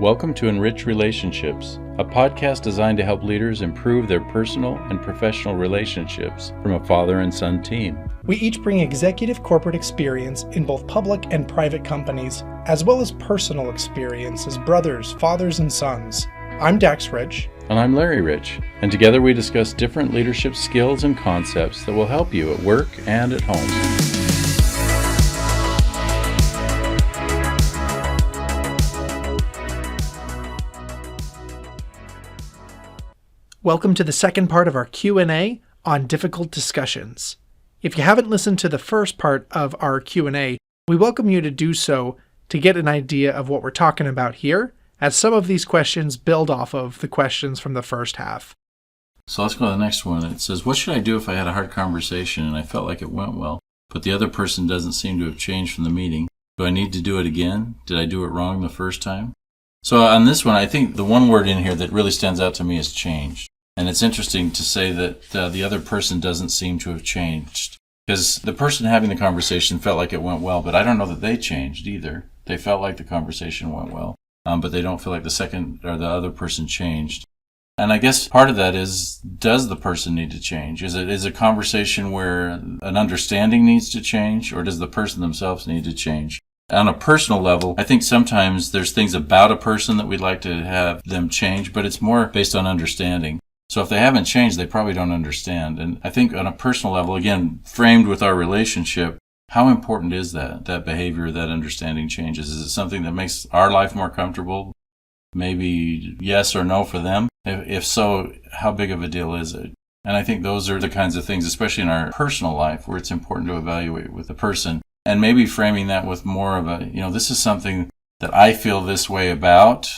Welcome to EnRich Relationships, a podcast designed to help leaders improve their personal and professional relationships from a father and son team. We each bring executive corporate experience in both public and private companies, as well as personal experience as brothers, fathers, and sons. I'm Dax Rich. And I'm Larry Rich, and together we discuss different leadership skills and concepts that will help you at work and at home. Welcome to the second part of our Q&A on difficult discussions. If you haven't listened to the first part of our Q&A, we welcome you to do so to get an idea of what we're talking about here, as some of these questions build off of the questions from the first half. So let's go to the next one. It says, what should I do if I had a hard conversation and I felt like it went well, but the other person doesn't seem to have changed from the meeting? Do I need to do it again? Did I do it wrong the first time? So on this one, I think the one word in here that really stands out to me is changed. And it's interesting to say that the other person doesn't seem to have changed. Because the person having the conversation felt like it went well, but I don't know that they changed either. They felt like the conversation went well, but they don't feel like the second or the other person changed. And I guess part of that is, does the person need to change? Is it a conversation where an understanding needs to change, or does the person themselves need to change? On a personal level, I think sometimes there's things about a person that we'd like to have them change, but it's more based on understanding. So if they haven't changed, they probably don't understand. And I think on a personal level, again, framed with our relationship, how important is that behavior, that understanding changes? Is it something that makes our life more comfortable? Maybe yes or no for them? If so, how big of a deal is it? And I think those are the kinds of things, especially in our personal life, where it's important to evaluate with the person. And maybe framing that with more of a, this is something that I feel this way about.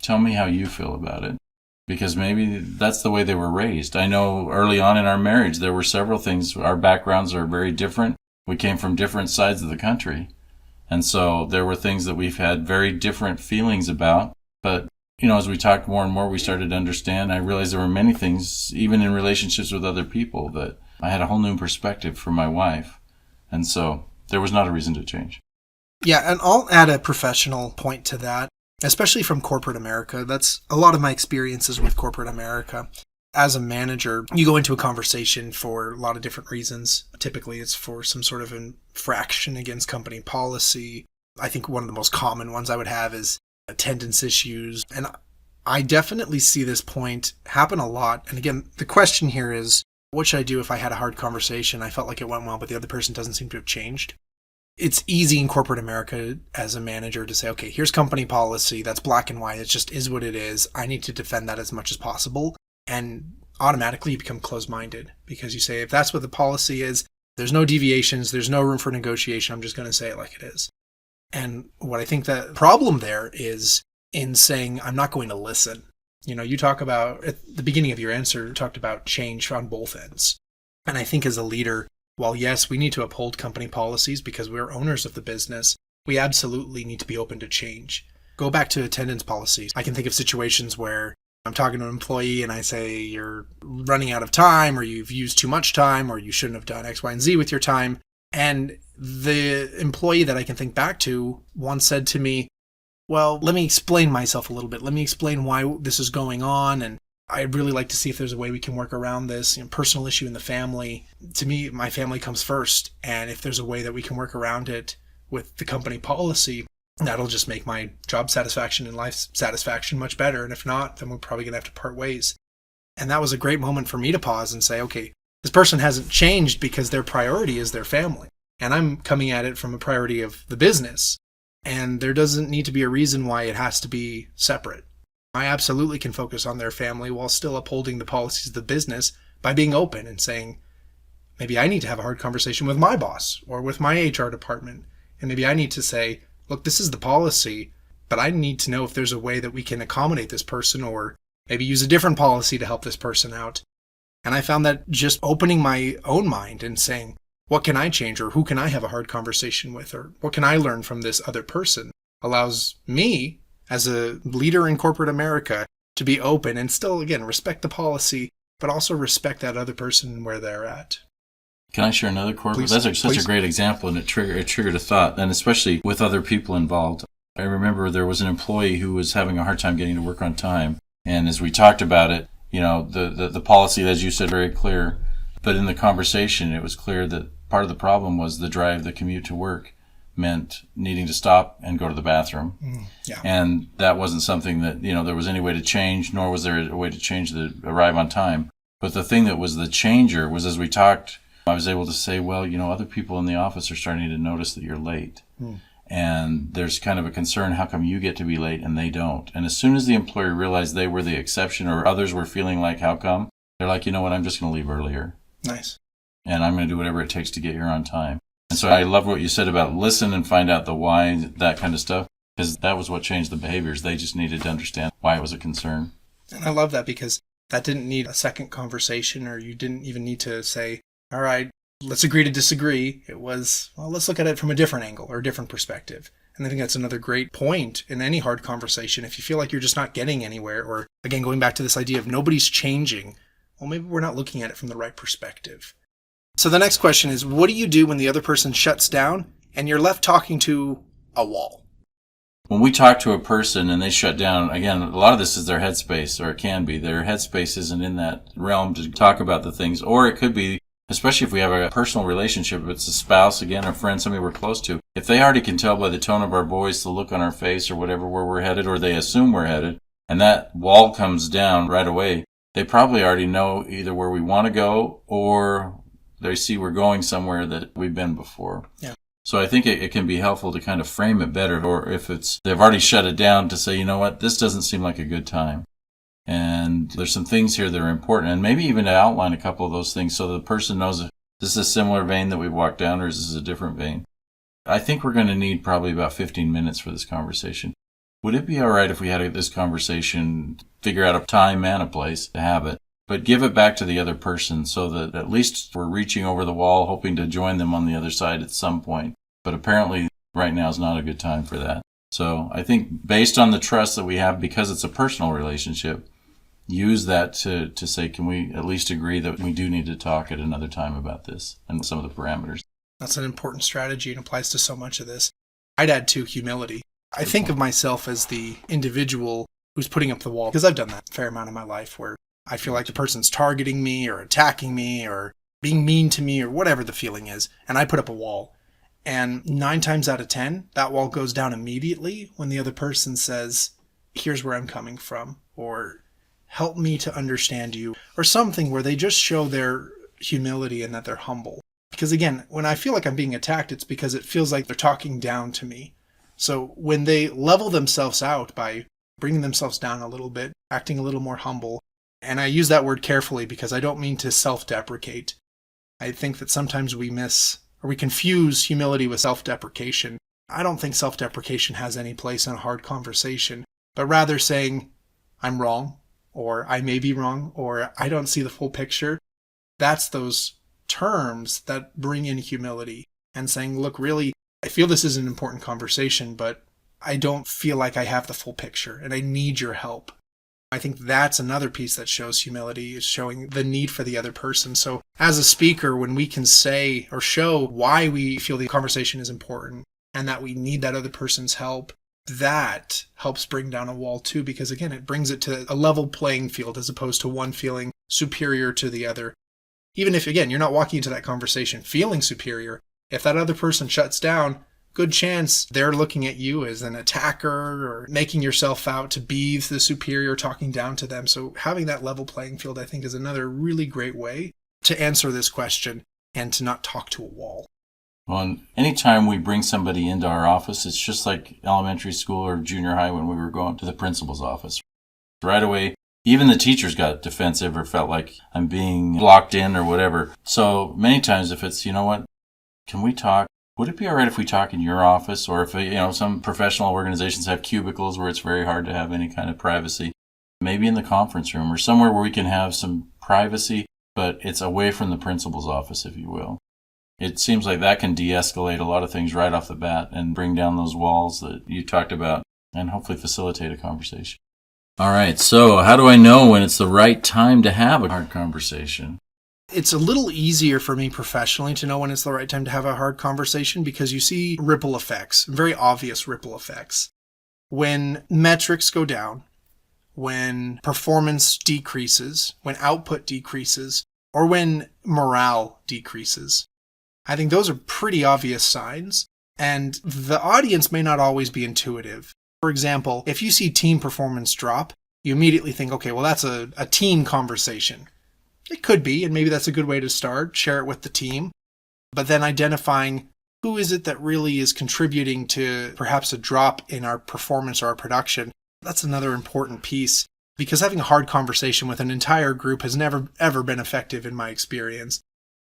Tell me how you feel about it. Because maybe that's the way they were raised. I know early on in our marriage, there were several things. Our backgrounds are very different. We came from different sides of the country. And so there were things that we've had very different feelings about. But, as we talked more and more, we started to understand. I realized there were many things, even in relationships with other people, that I had a whole new perspective from my wife. And so there was not a reason to change. Yeah, and I'll add a professional point to that. Especially from corporate America. That's a lot of my experiences with corporate America. As a manager, you go into a conversation for a lot of different reasons. Typically, it's for some sort of infraction against company policy. I think one of the most common ones I would have is attendance issues. And I definitely see this point happen a lot. And again, the question here is, what should I do if I had a hard conversation? I felt like it went well, but the other person doesn't seem to have changed. It's easy in corporate America as a manager to say, okay, here's company policy. That's black and white. It just is what it is. I need to defend that as much as possible. And automatically you become closed-minded because you say, if that's what the policy is, there's no deviations. There's no room for negotiation. I'm just going to say it like it is. And what I think the problem there is in saying, I'm not going to listen. You talk about, at the beginning of your answer, you talked about change on both ends. And I think as a leader, while yes, we need to uphold company policies because we're owners of the business, we absolutely need to be open to change. Go back to attendance policies. I can think of situations where I'm talking to an employee and I say, you're running out of time, or you've used too much time, or you shouldn't have done X, Y, and Z with your time. And the employee that I can think back to once said to me, well, let me explain myself a little bit. Let me explain why this is going on. And I'd really like to see if there's a way we can work around this personal issue in the family. To me, my family comes first. And if there's a way that we can work around it with the company policy, that'll just make my job satisfaction and life satisfaction much better. And if not, then we're probably going to have to part ways. And that was a great moment for me to pause and say, okay, this person hasn't changed because their priority is their family. And I'm coming at it from a priority of the business. And there doesn't need to be a reason why it has to be separate. I absolutely can focus on their family while still upholding the policies of the business by being open and saying, maybe I need to have a hard conversation with my boss or with my HR department. And maybe I need to say, look, this is the policy, but I need to know if there's a way that we can accommodate this person or maybe use a different policy to help this person out. And I found that just opening my own mind and saying, what can I change, or who can I have a hard conversation with, or what can I learn from this other person, allows me as a leader in corporate America to be open and still, again, respect the policy, but also respect that other person where they're at. Can I share another quote? Please, That's such please. A great example, and it triggered a thought, and especially with other people involved. I remember there was an employee who was having a hard time getting to work on time. And as we talked about it, the policy, as you said, very clear. But in the conversation, it was clear that part of the problem was the drive, the commute to work meant needing to stop and go to the bathroom. Yeah. And that wasn't something that, there was any way to change, nor was there a way to change the arrive on time. But the thing that was the changer was, as we talked, I was able to say, well, other people in the office are starting to notice that you're late. And there's kind of a concern, how come you get to be late and they don't? And as soon as the employer realized they were the exception, or others were feeling like, how come? They're like, you know what, I'm just going to leave earlier. Nice. And I'm going to do whatever it takes to get here on time. And so I love what you said about listen and find out the why, that kind of stuff, because that was what changed the behaviors. They just needed to understand why it was a concern. And I love that, because that didn't need a second conversation, or you didn't even need to say, all right, let's agree to disagree. It was, well, let's look at it from a different angle or a different perspective. And I think that's another great point in any hard conversation. If you feel like you're just not getting anywhere, or again, going back to this idea of nobody's changing, well, maybe we're not looking at it from the right perspective. So the next question is, what do you do when the other person shuts down and you're left talking to a wall? When we talk to a person and they shut down, again, a lot of this is their headspace, or it can be. Their headspace isn't in that realm to talk about the things. Or it could be, especially if we have a personal relationship, if it's a spouse, again, a friend, somebody we're close to, if they already can tell by the tone of our voice, the look on our face, or whatever, where we're headed, or they assume we're headed, and that wall comes down right away, they probably already know either where we want to go, or they see we're going somewhere that we've been before. Yeah. So I think it can be helpful to kind of frame it better, or if they've already shut it down, to say, you know what, this doesn't seem like a good time. And there's some things here that are important, and maybe even to outline a couple of those things so the person knows if this is a similar vein that we've walked down, or is this a different vein. I think we're going to need probably about 15 minutes for this conversation. Would it be all right if we had this conversation, figure out a time and a place to have it, but give it back to the other person so that at least we're reaching over the wall, hoping to join them on the other side at some point. But apparently right now is not a good time for that. So I think based on the trust that we have, because it's a personal relationship, use that to say, can we at least agree that we do need to talk at another time about this and some of the parameters? That's an important strategy and applies to so much of this. I'd add to humility. I think of myself as the individual who's putting up the wall, because I've done that a fair amount of my life, where I feel like the person's targeting me or attacking me or being mean to me or whatever the feeling is, and I put up a wall. And 9 times out of 10, that wall goes down immediately when the other person says, here's where I'm coming from, or help me to understand you, or something where they just show their humility and that they're humble. Because again, when I feel like I'm being attacked, it's because it feels like they're talking down to me. So when they level themselves out by bringing themselves down a little bit, acting a little more humble, and I use that word carefully because I don't mean to self-deprecate. I think that sometimes we confuse humility with self-deprecation. I don't think self-deprecation has any place in a hard conversation, but rather saying, I'm wrong, or I may be wrong, or I don't see the full picture. That's those terms that bring in humility and saying, look, really, I feel this is an important conversation, but I don't feel like I have the full picture and I need your help. I think that's another piece that shows humility, is showing the need for the other person. So as a speaker, when we can say or show why we feel the conversation is important and that we need that other person's help, that helps bring down a wall too, because again, it brings it to a level playing field as opposed to one feeling superior to the other. Even if, again, you're not walking into that conversation feeling superior, if that other person shuts down, good chance they're looking at you as an attacker or making yourself out to be the superior, talking down to them. So having that level playing field, I think, is another really great way to answer this question and to not talk to a wall. Well, anytime we bring somebody into our office, it's just like elementary school or junior high when we were going to the principal's office. Right away, even the teachers got defensive or felt like I'm being blocked in or whatever. So many times if it's, you know what, can we talk? Would it be all right if we talk in your office? Or if, some professional organizations have cubicles where it's very hard to have any kind of privacy, maybe in the conference room or somewhere where we can have some privacy, but it's away from the principal's office, if you will. It seems like that can de-escalate a lot of things right off the bat and bring down those walls that you talked about and hopefully facilitate a conversation. All right, so how do I know when it's the right time to have a hard conversation? It's a little easier for me professionally to know when it's the right time to have a hard conversation because you see ripple effects, very obvious ripple effects. When metrics go down, when performance decreases, when output decreases, or when morale decreases. I think those are pretty obvious signs, and the audience may not always be intuitive. For example, if you see team performance drop, you immediately think, okay, well, that's a team conversation. It could be, and maybe that's a good way to start, share it with the team. But then identifying who is it that really is contributing to perhaps a drop in our performance or our production, that's another important piece. Because having a hard conversation with an entire group has never, ever been effective in my experience.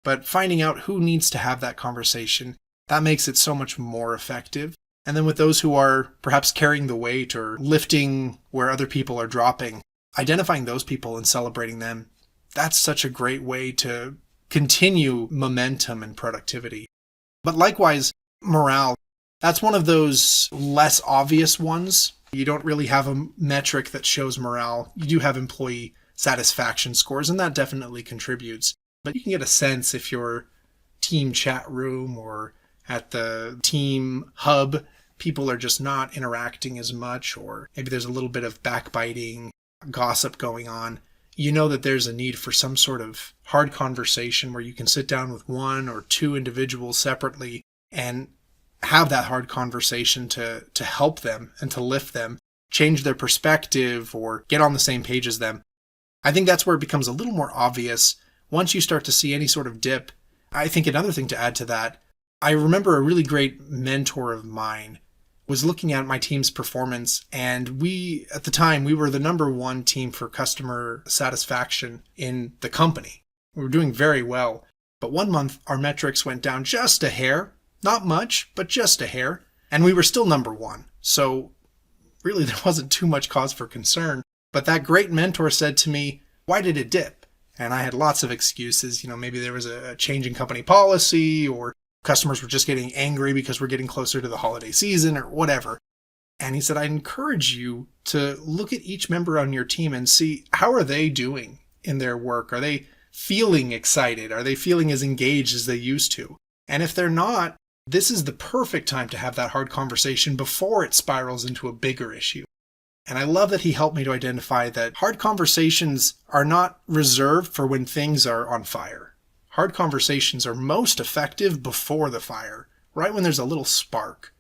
But finding out who needs to have that conversation, that makes it so much more effective. And then with those who are perhaps carrying the weight or lifting where other people are dropping, identifying those people and celebrating them, that's such a great way to continue momentum and productivity. But likewise, morale, that's one of those less obvious ones. You don't really have a metric that shows morale. You do have employee satisfaction scores, and that definitely contributes. But you can get a sense if your team chat room or at the team hub, people are just not interacting as much, or maybe there's a little bit of backbiting, gossip going on. You know that there's a need for some sort of hard conversation where you can sit down with one or two individuals separately and have that hard conversation to help them and to lift them, change their perspective, or get on the same page as them. I think that's where it becomes a little more obvious once you start to see any sort of dip. I think another thing to add to that, I remember a really great mentor of mine was looking at my team's performance, and at the time, we were the number one team for customer satisfaction in the company. We were doing very well. But one month, our metrics went down just a hair. Not much, but just a hair. And we were still number one. So really, there wasn't too much cause for concern. But that great mentor said to me, why did it dip? And I had lots of excuses. Maybe there was a change in company policy, or customers were just getting angry because we're getting closer to the holiday season, or whatever. And he said, I encourage you to look at each member on your team and see, how are they doing in their work? Are they feeling excited? Are they feeling as engaged as they used to? And if they're not, this is the perfect time to have that hard conversation before it spirals into a bigger issue. And I love that he helped me to identify that hard conversations are not reserved for when things are on fire. Hard conversations are most effective before the fire, right when there's a little spark.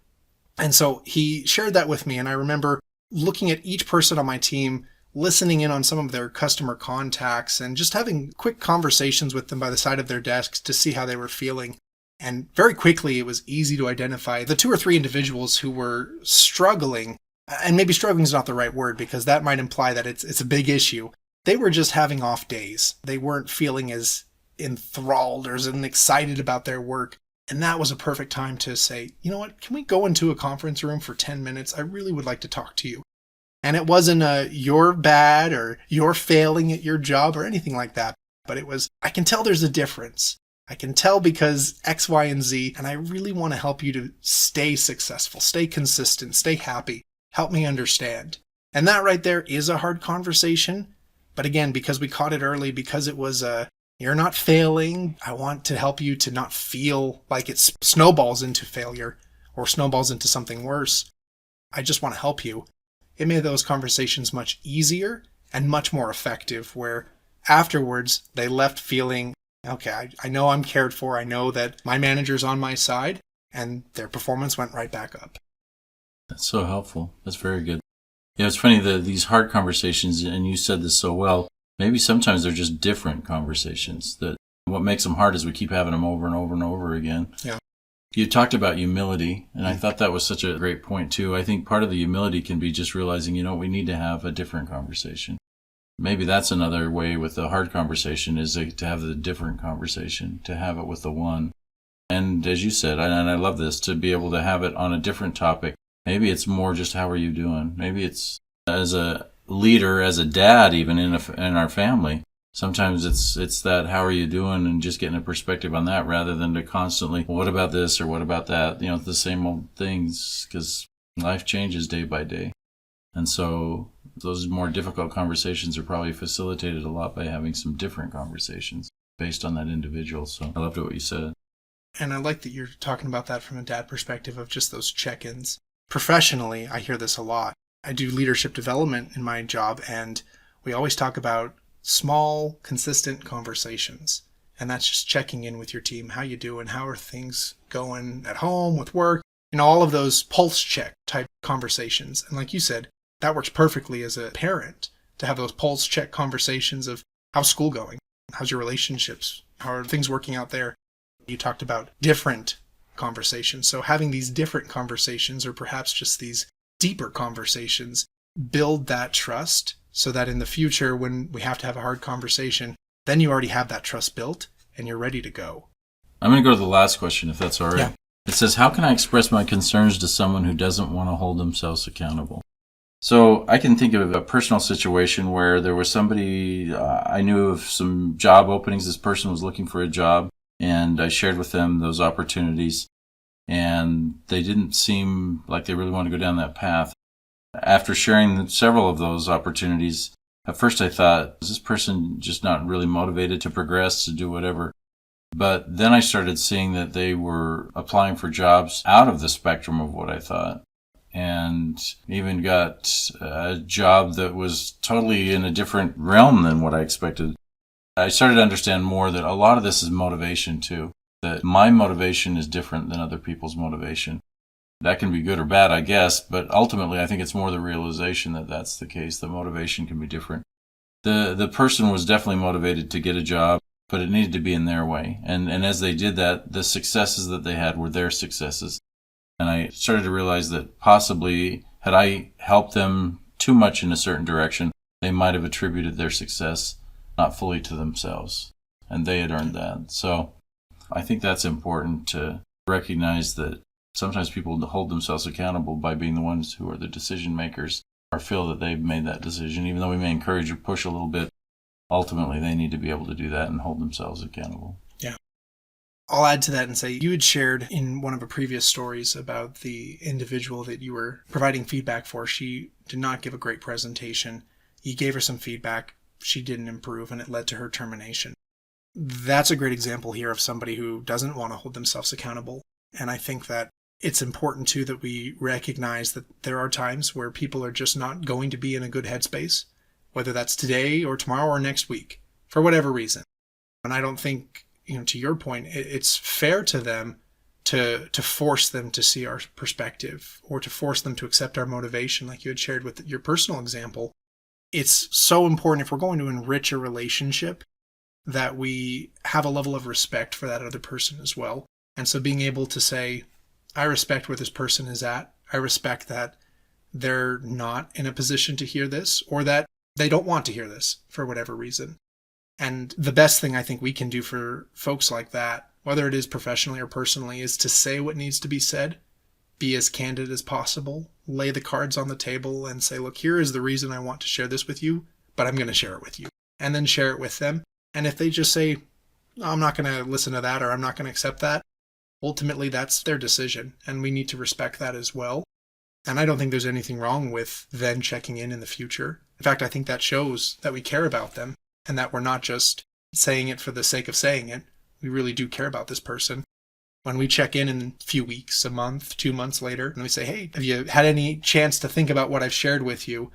And so he shared that with me, and I remember looking at each person on my team, listening in on some of their customer contacts, and just having quick conversations with them by the side of their desks to see how they were feeling. And very quickly, it was easy to identify the 2 or 3 individuals who were struggling, and maybe struggling is not the right word because that might imply that it's a big issue. They were just having off days. They weren't feeling as enthralled or as excited about their work. And that was a perfect time to say, you know what, can we go into a conference room for 10 minutes? I really would like to talk to you. And it wasn't you're bad or you're failing at your job or anything like that. But it was, I can tell there's a difference. I can tell because X, Y, and Z, and I really want to help you to stay successful, stay consistent, stay happy. Help me understand. And that right there is a hard conversation. But again, because we caught it early, because it was you're not failing, I want to help you to not feel like it snowballs into failure or snowballs into something worse. I just want to help you. It made those conversations much easier and much more effective, where afterwards they left feeling, okay, I know I'm cared for. I know that my manager's on my side, and their performance went right back up. That's so helpful. That's very good. Yeah, it's funny that these hard conversations, and you said this so well, maybe sometimes they're just different conversations. That what makes them hard is we keep having them over and over and over again. Yeah. You talked about humility, and I thought that was such a great point too. I think part of the humility can be just realizing, we need to have a different conversation. Maybe that's another way with the hard conversation is to have the different conversation, to have it with the one. And as you said, and I love this, to be able to have it on a different topic. Maybe it's more just how are you doing? Maybe it's as a leader, as a dad, even in our family. Sometimes it's that how are you doing and just getting a perspective on that rather than to constantly, well, what about this or what about that? The same old things, because life changes day by day. And so those more difficult conversations are probably facilitated a lot by having some different conversations based on that individual. So I loved what you said. And I like that you're talking about that from a dad perspective of just those check-ins. Professionally, I hear this a lot. I do leadership development in my job, and we always talk about small, consistent conversations. And that's just checking in with your team. How you doing? How are things going at home, with work? All of those pulse check type conversations. And like you said, that works perfectly as a parent to have those pulse check conversations of how's school going? How's your relationships? How are things working out there? You talked about different conversations. So having these different conversations, or perhaps just these deeper conversations, build that trust so that in the future, when we have to have a hard conversation, then you already have that trust built and you're ready to go. I'm going to go to the last question, if that's all right. Yeah. It says, how can I express my concerns to someone who doesn't want to hold themselves accountable? So I can think of a personal situation where there was somebody, I knew of some job openings. This person was looking for a job, and I shared with them those opportunities, and they didn't seem like they really wanted to go down that path. After sharing several of those opportunities, at first I thought, is this person just not really motivated to progress, to do whatever? But then I started seeing that they were applying for jobs out of the spectrum of what I thought, and even got a job that was totally in a different realm than what I expected. I started to understand more that a lot of this is motivation too, that my motivation is different than other people's motivation. That can be good or bad, I guess, but ultimately I think it's more the realization that that's the case. The motivation can be different. The person was definitely motivated to get a job, but it needed to be in their way. And as they did that, the successes that they had were their successes. And I started to realize that possibly had I helped them too much in a certain direction, they might have attributed their success not fully to themselves. And they had earned that. So I think that's important to recognize that sometimes people hold themselves accountable by being the ones who are the decision makers or feel that they've made that decision. Even though we may encourage or push a little bit, ultimately they need to be able to do that and hold themselves accountable. Yeah. I'll add to that and say you had shared in one of the previous stories about the individual that you were providing feedback for. She did not give a great presentation. You gave her some feedback. She didn't improve, and it led to her termination. That's a great example here of somebody who doesn't want to hold themselves accountable. And I think that it's important too that we recognize that there are times where people are just not going to be in a good headspace, whether that's today or tomorrow or next week, for whatever reason. And I don't think, to your point, it's fair to them to force them to see our perspective or to force them to accept our motivation, like you had shared with your personal example. It's so important if we're going to enrich a relationship that we have a level of respect for that other person as well. And so being able to say, I respect where this person is at. I respect that they're not in a position to hear this, or that they don't want to hear this for whatever reason. And the best thing I think we can do for folks like that, whether it is professionally or personally, is to say what needs to be said, be as candid as possible, lay the cards on the table and say, look, here is the reason I want to share this with you, but I'm going to share it with you. And then share it with them. And if they just say, I'm not going to listen to that, or I'm not going to accept that, ultimately that's their decision. And we need to respect that as well. And I don't think there's anything wrong with then checking in the future. In fact, I think that shows that we care about them and that we're not just saying it for the sake of saying it. We really do care about this person. When we check in a few weeks, a month, 2 months later, and we say, hey, have you had any chance to think about what I've shared with you?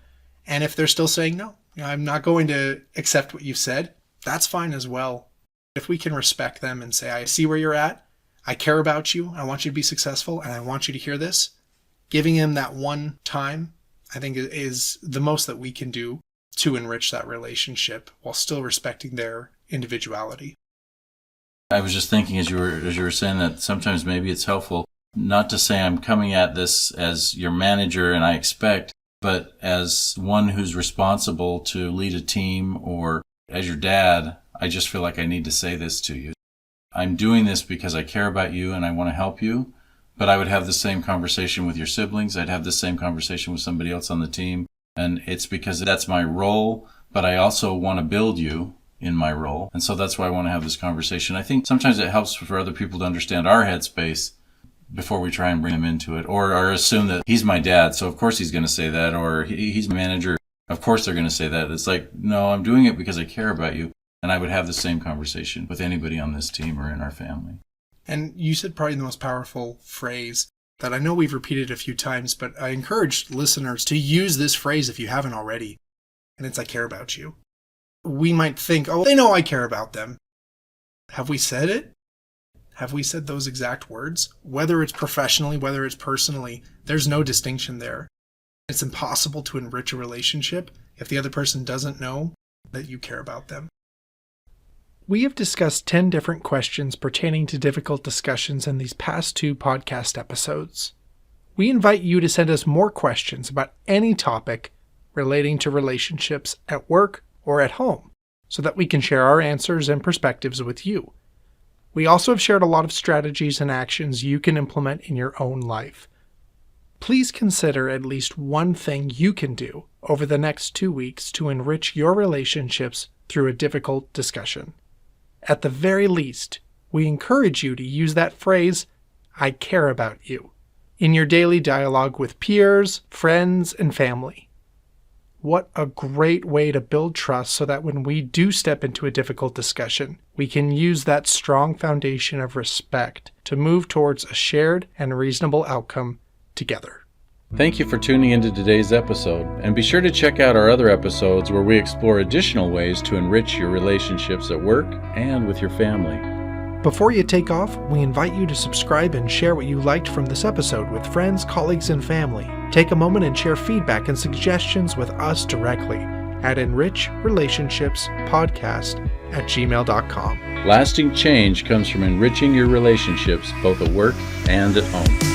And if they're still saying, no, I'm not going to accept what you've said, that's fine as well. If we can respect them and say, I see where you're at, I care about you, I want you to be successful, and I want you to hear this, giving them that one time, I think is the most that we can do to enrich that relationship while still respecting their individuality. I was just thinking as you were saying that sometimes maybe it's helpful not to say I'm coming at this as your manager and I expect, but as one who's responsible to lead a team, or as your dad, I just feel like I need to say this to you. I'm doing this because I care about you and I want to help you, but I would have the same conversation with your siblings. I'd have the same conversation with somebody else on the team. And it's because that's my role, but I also want to build you in my role. And so that's why I want to have this conversation. I think sometimes it helps for other people to understand our headspace before we try and bring them into it, or assume that he's my dad, so of course he's going to say that, or he's my manager, of course they're going to say that. It's like, no, I'm doing it because I care about you. And I would have the same conversation with anybody on this team or in our family. And you said probably the most powerful phrase, that I know we've repeated a few times, but I encourage listeners to use this phrase if you haven't already. And it's, I care about you. We might think, oh, they know I care about them. Have we said it? Have we said those exact words? Whether it's professionally, whether it's personally, there's no distinction there. It's impossible to enrich a relationship if the other person doesn't know that you care about them. We have discussed 10 different questions pertaining to difficult discussions in these past 2 podcast episodes. We invite you to send us more questions about any topic relating to relationships at work or at home, so that we can share our answers and perspectives with you. We also have shared a lot of strategies and actions you can implement in your own life. Please consider at least one thing you can do over the next 2 weeks to enrich your relationships through a difficult discussion. At the very least, we encourage you to use that phrase, I care about you, in your daily dialogue with peers, friends, and family. What a great way to build trust so that when we do step into a difficult discussion, we can use that strong foundation of respect to move towards a shared and reasonable outcome together. Thank you for tuning into today's episode, and be sure to check out our other episodes where we explore additional ways to enrich your relationships at work and with your family. Before you take off, we invite you to subscribe and share what you liked from this episode with friends, colleagues, and family. Take a moment and share feedback and suggestions with us directly at enrichrelationshipspodcast@gmail.com. Lasting change comes from enriching your relationships both at work and at home.